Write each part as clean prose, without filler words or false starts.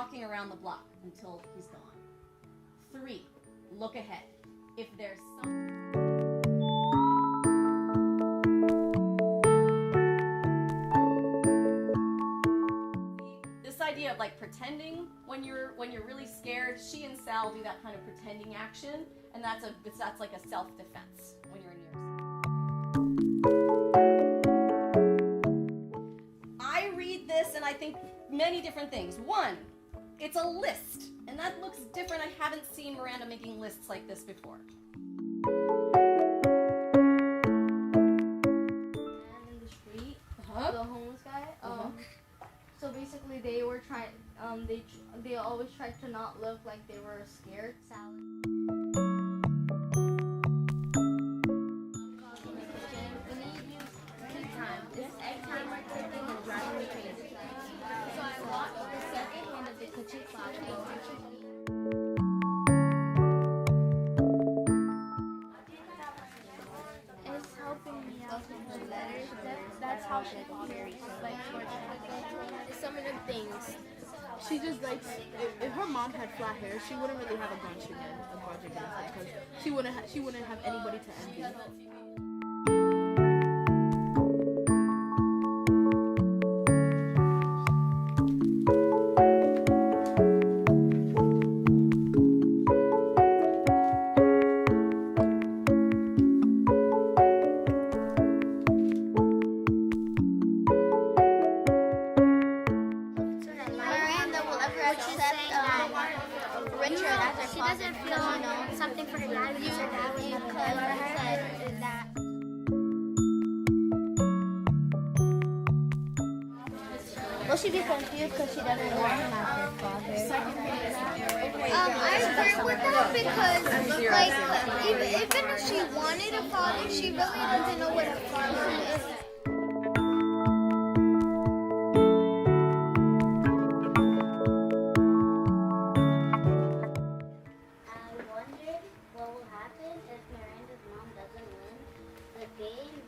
walking around the block until he's gone. 3, look ahead. If there's some... This idea of like pretending when you're really scared, she and Sal do that kind of pretending action, and that's like a self-defense when you're near. I read this and I think many different things. 1, it's a list, and that looks different. I haven't seen Miranda making lists like this before. Man in the street, the homeless guy. So basically, they were trying. They always tried to not look like they were scared. Salad. This egg timer cooking is driving me crazy. So I watched the second hand of the kitchen clock and it's helping me out with the letters. That's how she carries like some of the things. She just likes, if her mom had flat hair, she wouldn't really have a bunch again because she wouldn't have anybody to envy. Richard as her she doesn't feel something for her dad because her dad was never good for her that. Will she be confused because she doesn't want him as her father? I agree with that because, like, even if she wanted a father, she really doesn't know what a father is.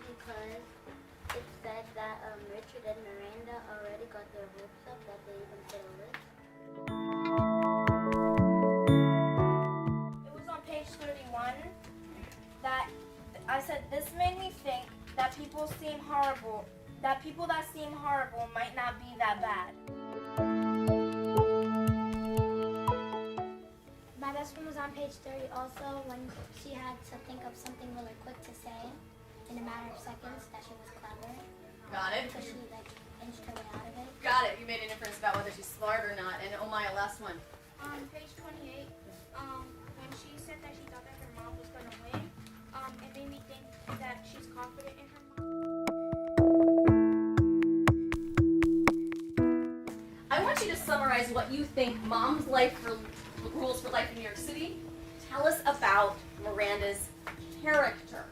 Because it said that Richard and Miranda already got their hopes up that they even put a list. It was on page 31 that I said this made me think that people that seem horrible might not be that bad. My best friend was on page 30 also when she had to think of something really quick to say. In a matter of seconds, that she was clever. Got it? Because she inched her way out of it. Got it. You made an inference about whether she's smart or not. And oh my, last one. On page 28, when she said that she thought that her mom was going to win, it made me think that she's confident in her mom. I want you to summarize what you think Mom's rules for life in New York City tell us about Miranda's character.